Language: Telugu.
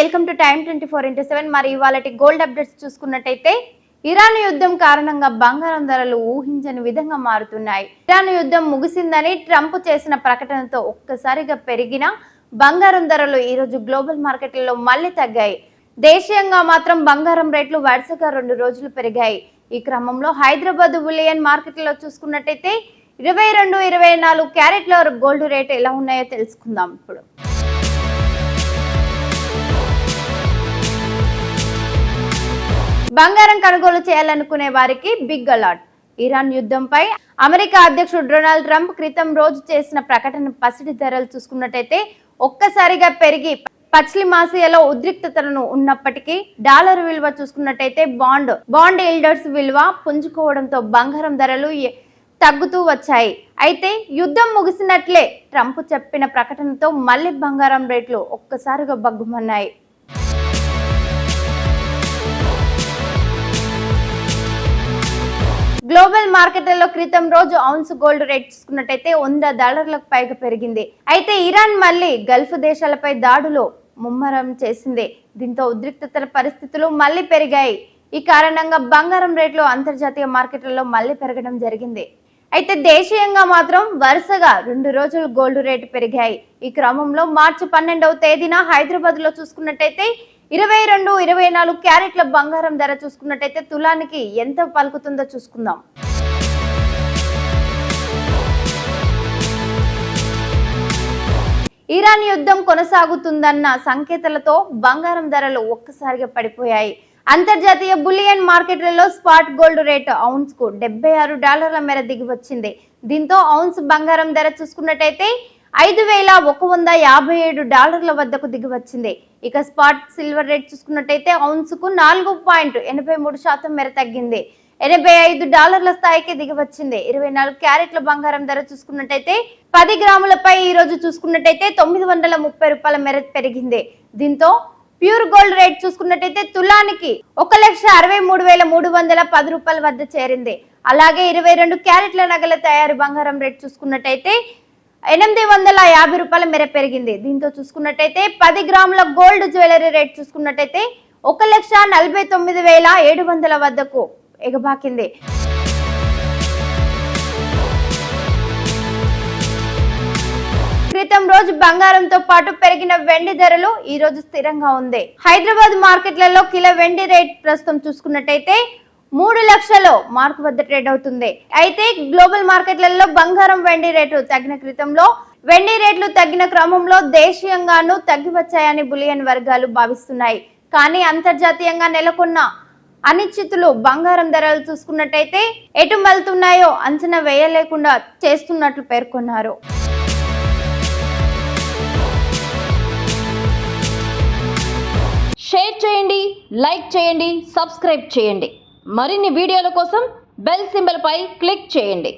Welcome to time 24x7. మరి ఇవాళటి గోల్డ్ అప్డేట్స్ చూసుకున్నట్టయితే ఇరాన్ యుద్ధం కారణంగా బంగారం ధరలు ఊహించని విధంగా మారుతున్నాయి. ఇరాన్ యుద్ధం ముగిసిందని ట్రంప్ చేసిన ప్రకటనతో ఒక్కసారిగా పెరిగిన బంగారం ధరలు ఈ రోజు గ్లోబల్ మార్కెట్లలో మళ్లీ తగ్గాయి. దేశీయంగా మాత్రం బంగారం రేట్లు వరుసగా 2 రోజులు పెరిగాయి. ఈ క్రమంలో హైదరాబాద్ బులియన్ మార్కెట్లో చూసుకున్నట్టయితే 22-24 క్యారెట్ల గోల్డ్ రేట్ ఎలా ఉన్నాయో తెలుసుకుందాం ఇప్పుడు. బంగారం కొనుగోలు చేయాలనుకునే వారికి బిగ్ అలర్ట్. ఇరాన్ యుద్ధంపై అమెరికా అధ్యక్షుడు డొనాల్డ్ ట్రంప్ క్రితం రోజు చేసిన ప్రకటన పసిడి ధరలు చూసుకున్నట్టయితే ఒక్కసారిగా పెరిగి పశ్చిమాసియాలో ఉద్రిక్తతను ఉన్నప్పటికీ డాలర్ విలువ చూసుకున్నట్టయితే బాండ్ ఈల్డర్స్ విలువ పుంజుకోవడంతో బంగారం ధరలు తగ్గుతూ వచ్చాయి. అయితే యుద్ధం ముగిసినట్లే ట్రంప్ చెప్పిన ప్రకటనతో మళ్లీ బంగారం రేట్లు ఒక్కసారిగా బగ్గుమన్నాయి. గ్లోబల్ మార్కెట్లలో క్రితం రోజు ఔన్స్ గోల్డ్ రేట్ చూసుకున్నట్టయితే $100 పైగా పెరిగింది. అయితే ఇరాన్ మళ్లీ గల్ఫ్ దేశాలపై దాడులు ముమ్మరం చేసింది. దీంతో ఉద్రిక్తతల పరిస్థితులు మళ్లీ పెరిగాయి. ఈ కారణంగా బంగారం రేట్లు అంతర్జాతీయ మార్కెట్లలో మళ్లీ పెరగడం జరిగింది. అయితే దేశీయంగా మాత్రం వరుసగా 2 రోజులు గోల్డ్ రేటు పెరిగాయి. ఈ క్రమంలో మార్చి 12వ తేదీన హైదరాబాద్ లో చూసుకున్నట్టయితే 22-24 క్యారెట్ల బంగారం ధర చూసుకున్నట్టయితే తులానికి ఎంత పలుకుతుందో చూసుకుందాం. ఇరాన్ యుద్ధం కొనసాగుతుందన్న సంకేతాలతో బంగారం ధరలు ఒక్కసారిగా పడిపోయాయి. అంతర్జాతీయ బులియన్ మార్కెట్లలో స్పాట్ గోల్డ్ రేటు ఔన్స్ కు $76 మేర దిగి వచ్చింది. దీంతో ఔన్స్ బంగారం ధర చూసుకున్నట్టయితే $5,157 వద్దకు దిగి వచ్చింది. ఇక స్పాట్ సిల్వర్ రేట్ చూసుకున్నట్టయితే ఔన్స్ కు 4.83% మేర తగ్గింది. $85 స్థాయికి దిగి వచ్చింది. 24 క్యారెట్ల బంగారం ధర చూసుకున్నట్టయితే 10 గ్రాములపై ఈ రోజు చూసుకున్నట్టయితే $930 మేర పెరిగింది. దీంతో ప్యూర్ గోల్డ్ రేట్ చూసుకున్నట్టయితే తులానికి $1,63,310 వద్ద చేరింది. అలాగే 22 క్యారెట్ల నగల తయారీ బంగారం రేట్ చూసుకున్నట్టయితే $850 మేర పెరిగింది. దీంతో చూసుకున్నట్టయితే 10 గ్రాముల గోల్డ్ జ్యువెలరీ రేట్ చూసుకున్నట్టయితే 1,49,700 వద్దకు ఎగబాకింది. క్రితం రోజు బంగారంతో పాటు పెరిగిన వెండి ధరలు ఈ రోజు స్థిరంగా ఉంది. హైదరాబాద్ మార్కెట్లలో కిలో వెండి రేట్ ప్రస్తుతం చూసుకున్నట్టయితే 3 లక్షల మార్కు వద్ద ట్రేడ్ అవుతుంది. అయితే గ్లోబల్ మార్కెట్లలో బంగారం వెండి రేటు తగ్గిన క్రితంలో వెండి రేట్లు తగ్గిన క్రమంలో దేశీయంగానూ తగ్గి వచ్చాయని బులియన్ వర్గాలు భావిస్తున్నాయి. కానీ అంతర్జాతీయంగా నెలకొన్న అనిశ్చితులు బంగారం ధరలు చూసుకున్నట్టయితే ఎటు మళ్తున్నాయో అంచనా వేయలేకుండా చేస్తున్నట్లు పేర్కొన్నారు. షేర్ చేయండి, లైక్ చేయండి, సబ్స్క్రైబ్ చేయండి. మరిన్ని వీడియోల కోసం బెల్ సింబల్ పై క్లిక్ చేయండి.